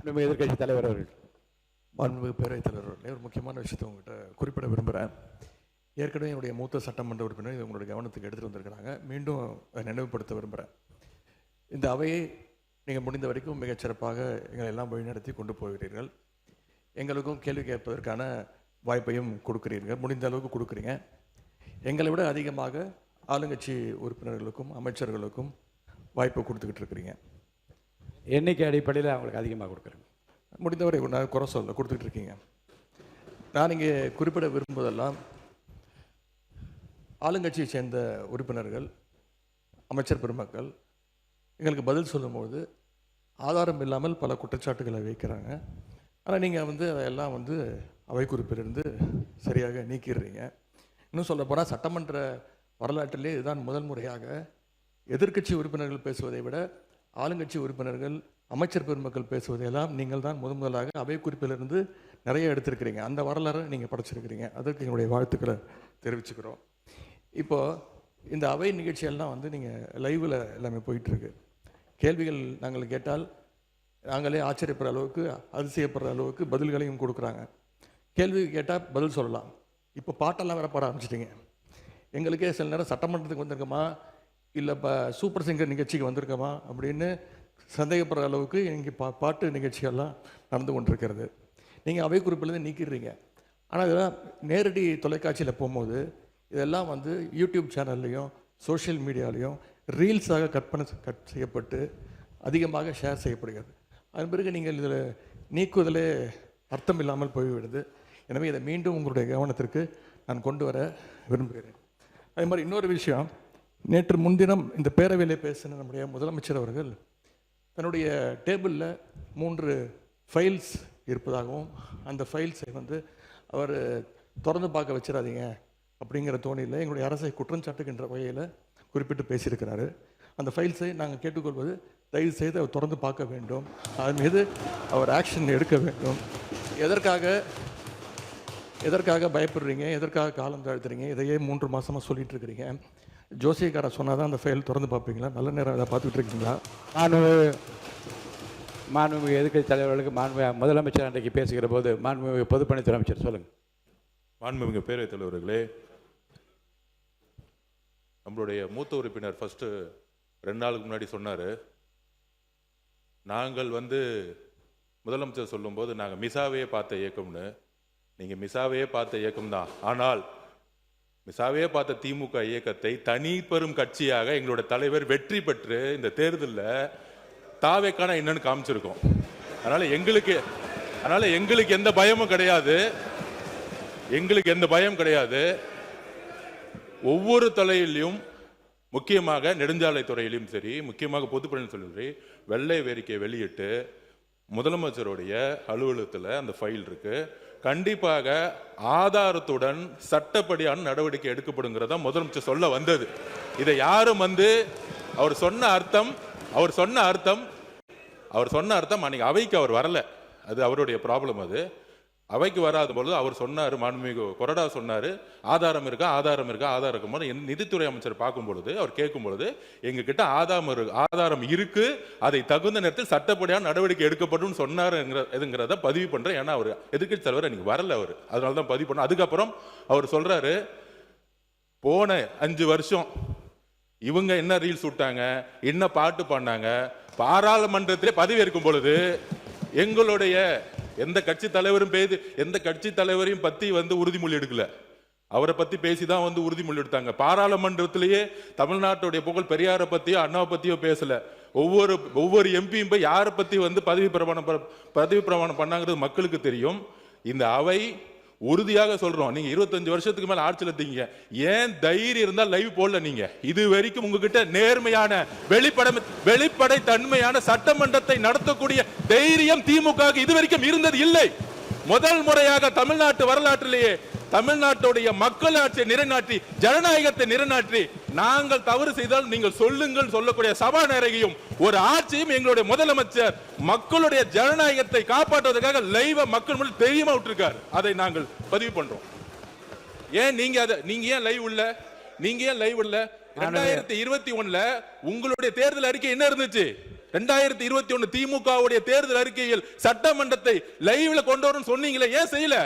நம்ம எதிர்கட்சி தலைவர் அவர்கள். மாண்புமிகு பேரவைத் தலைவர் அவர்களே, ஒரு முக்கியமான விஷயத்தை உங்கள்கிட்ட குறிப்பிட விரும்புகிறேன். ஏற்கனவே என்னுடைய மூத்த சட்டமன்ற உறுப்பினர் இது உங்களுடைய கவனத்துக்கு எடுத்துகிட்டு வந்திருக்கிறாங்க. மீண்டும் அதை நினைவுபடுத்த விரும்புகிறேன். இந்த அவையை நீங்கள் முடிந்த வரைக்கும் மிகச்சிறப்பாக எங்களை எல்லாம் வழிநடத்தி கொண்டு போகிறீர்கள். எங்களுக்கும் கேள்வி கேட்பதற்கான வாய்ப்பையும் கொடுக்குறீர்கள், முடிந்த அளவுக்கு கொடுக்குறீங்க. எங்களை விட அதிகமாக ஆளுங்கட்சி உறுப்பினர்களுக்கும் அமைச்சர்களுக்கும் வாய்ப்பு கொடுத்துக்கிட்டு இருக்கிறீங்க. எண்ணிக்கை அடிப்படையில் அவங்களுக்கு அதிகமாக கொடுக்குறேங்க. முடிந்தவரை நான் குறை சொல்ல கொடுத்துக்கிட்டு இருக்கீங்க. நான் இங்கே குறிப்பிட விரும்புவதெல்லாம் ஆளுங்கட்சியை சேர்ந்த உறுப்பினர்கள், அமைச்சர் பெருமக்கள் எங்களுக்கு பதில் சொல்லும்போது ஆதாரம் இல்லாமல் பல குற்றச்சாட்டுகளை வைக்கிறாங்க. ஆனால் நீங்கள் அதையெல்லாம் அவை குறிப்பிலிருந்து சரியாக நீக்கிடுறீங்க. இன்னும் சொல்ல போனால் சட்டமன்ற வரலாற்றிலே இதுதான் முதல் முறையாக எதிர்க்கட்சி உறுப்பினர்கள் பேசுவதை விட ஆளுங்கட்சி உறுப்பினர்கள், அமைச்சர் பெருமக்கள் பேசுவதையெல்லாம் நீங்கள் தான் முதலாக அவை குறிப்பிலிருந்து நிறைய எடுத்திருக்கிறீங்க. அந்த வரலாறு நீங்கள் படைச்சிருக்கிறீங்க. அதற்கு எங்களுடைய வாழ்த்துக்களை தெரிவிச்சுக்கிறோம். இப்போது இந்த அவை நிகழ்ச்சியெல்லாம் நீங்கள் லைவில் எல்லாமே போயிட்டுருக்கு. கேள்விகள் நாங்கள் கேட்டால் நாங்களே ஆச்சரியப்படுற அளவுக்கு, அதிசயப்படுற அளவுக்கு பதில்களையும் கொடுக்குறாங்க. கேள்வி கேட்டால் பதில் சொல்லலாம். இப்போ பாட்டெல்லாம் வேற பாட ஆரம்பிச்சிட்டிங்க. எங்களுக்கே சில நேரம் சட்டமன்றத்துக்கு வந்திருக்கோமா இல்லை இப்போ சூப்பர் சிங்கர் நிகழ்ச்சிக்கு வந்திருக்கோமா அப்படின்னு சந்தேகப்படுற அளவுக்கு இங்கே பாட்டு நிகழ்ச்சிகள்லாம் நடந்து கொண்டிருக்கிறது. நீங்கள் அவை குறிப்பிலேருந்து நீக்கிடுறீங்க. ஆனால் இதெல்லாம் நேரடி தொலைக்காட்சியில் போகும்போது இதெல்லாம் யூடியூப் சேனல்லையும் சோஷியல் மீடியாலையும் ரீல்ஸாக கட் செய்யப்பட்டு அதிகமாக ஷேர் செய்யப்படுகிறது. அதன் பிறகு நீங்கள் இதில் நீக்குவதிலே அர்த்தம் இல்லாமல் போய்விடுது. எனவே இதை மீண்டும் உங்களுடைய கவனத்திற்கு நான் கொண்டு வர விரும்புகிறேன். அதே மாதிரி இன்னொரு விஷயம், நேற்று முன்தினம் இந்த பேரவையில் பேசின நம்முடைய முதலமைச்சர் அவர்கள் தன்னுடைய டேபிளில் 3 ஃபைல்ஸ் இருப்பதாகவும் அந்த ஃபைல்ஸை அவர் திறந்து பார்க்க வச்சிடாதீங்க அப்படிங்கிற தோணியில் எங்களுடைய அரசை குற்றம் சாட்டுகின்ற வகையில் குறிப்பிட்டு பேசியிருக்கிறாரு. அந்த ஃபைல்ஸை நாங்கள் கேட்டுக்கொள்வது, தயவு செய்து அவர் திறந்து பார்க்க வேண்டும், அதன் மீது அவர் ஆக்ஷன் எடுக்க வேண்டும். எதற்காக பயப்படுறீங்க, எதற்காக காலம் தாழ்த்துறீங்க, இதையே 3 மாதமாக சொல்லிட்டு இருக்கிறீங்க. ஜோசியக்கார சொன்னால் தான் அந்த ஃபைல் திறந்து பார்ப்பீங்களா? நல்ல நேரம் அதை பார்த்துக்கிட்டு இருக்கீங்களா? மாண்புமிகு எதிர்க்கட்சி தலைவர்களுக்கு முதலமைச்சர் அன்றைக்கு பேசுகிற போது மாண்புமிகு பொதுப்பணித்துறை அமைச்சர் சொல்லுங்கள். மாண்புமிகு பேரவைத் தலைவர்களே, நம்மளுடைய மூத்த உறுப்பினர் ஃபஸ்ட்டு 2 நாளுக்கு முன்னாடி சொன்னார், நாங்கள் முதலமைச்சர் சொல்லும்போது நாங்கள் மிசாவையே பார்த்த இயக்கம்னு. நீங்கள் மிசாவையே பார்த்த இயக்கம்தான். ஆனால் மிசாவையே பார்த்த திமுக இயக்கத்தை தனி பெரும் கட்சியாக எங்களுடைய தலைவர் வெற்றி பெற்று இந்த தேர்தலில் தாவேக்கான என்னன்னு காமிச்சிருக்கோம். அதனால எங்களுக்கு எந்த பயமும் கிடையாது. எந்த பயம் கிடையாது. ஒவ்வொரு தலையிலையும், முக்கியமாக நெடுஞ்சாலை துறையிலும் சரி, முக்கியமாக பொதுப்பணியும் சரி, வெள்ளை வேறிக்கை வெளியிட்டு முதலமைச்சருடைய அலுவலகத்தில் அந்த ஃபைல் இருக்கு. கண்டிப்பாக ஆதாரத்துடன் சட்டப்படியான நடவடிக்கை எடுக்கப்படுங்கிறத முதலமைச்சர் சொல்ல வந்தது. இதை யாரும் அவர் சொன்ன அர்த்தம் அன்னைக்கு அவைக்கு அவர் வரல. அது அவருடைய ப்ராப்ளம். அது அவைக்கு வராத பொழுது அவர் சொன்னார், மாண்புமிகு கொறடா சொன்னார், ஆதாரம் இருக்கும். நிதித்துறை அமைச்சர் பார்க்கும் பொழுது, அவர் கேட்கும் பொழுது, எங்ககிட்ட ஆதாரம் இருக்கு, அதை தகுந்த நேரத்தில் சட்டப்படியான நடவடிக்கை எடுக்கப்படும் சொன்னாருங்கிறத பதிவு பண்றேன். ஏன்னா அவர் எதிர்க்கட்சி தலைவர் அன்னைக்கு வரல, அவர் அதனால தான் பதிவு பண்ண. அதுக்கப்புறம் அவர் சொல்றாரு, போன 5 வருஷம் இவங்க என்ன ரீல்ஸ் விட்டாங்க, என்ன பாட்டு பண்ணாங்க, பாராளுமன்றத்திலே பதவி இருக்கும் பொழுது எங்களுடைய எந்த கட்சி தலைவரையும் பத்தி உறுதிமொழி எடுக்கல. அவரை பத்தி பேசிதான் உறுதிமொழி எடுத்தாங்க. பாராளுமன்றத்திலேயே தமிழ்நாட்டுடைய புகழ் பெரியாரை பத்தியோ அண்ணாவை பத்தியோ பேசல. ஒவ்வொரு எம்பியும் போய் யாரை பத்தி பதவி பிரமாணம் பண்ணாங்கிறது மக்களுக்கு தெரியும். இந்த அவை உறுதியாக சொல்றோம், நீங்க 25 வருஷத்துக்கு மேல ஆட்சியில் இருந்தீங்க, ஏன் தைரியம் இருந்தா லைவ் போடல? நீங்க இது வரைக்கும் உங்ககிட்ட நேர்மையான வெளிப்படை தன்மையான சட்டமன்றத்தை நடத்தக்கூடிய தைரியம் திமுக இது வரைக்கும் இருந்தது இல்லை. முதல் முறையாக தமிழ்நாட்டு வரலாற்றிலேயே தமிழ்நாட்டுடைய மக்களாட்சியை நிலைநாட்டி, ஜனநாயகத்தை நிலைநாட்டி, நாங்கள் தவறு செய்தால் நீங்கள் சொல்லுங்கள் சொல்லக்கூடிய சபாநாயகரையும் ஒரு ஆட்சியும் எங்களுடைய முதலமைச்சர் மக்களுடைய ஜனநாயகத்தை காப்பாற்றுவதற்காக லைவ மக்கள் முன்னாடி தெரியுமா விட்டுருக்கார். அதை நாங்கள் பதிவு பண்றோம். ஏன் நீங்க ஏன் லைவ் இல்ல? 2021 உங்களுடைய தேர்தல் அறிக்கை என்ன இருந்துச்சு? 2021 திமுகவுடைய தேர்தல் அறிக்கையில் சட்டமன்றத்தை லைவ்ல கொண்டு வரணும்னு சொன்னீங்களே, ஏன் செய்யல?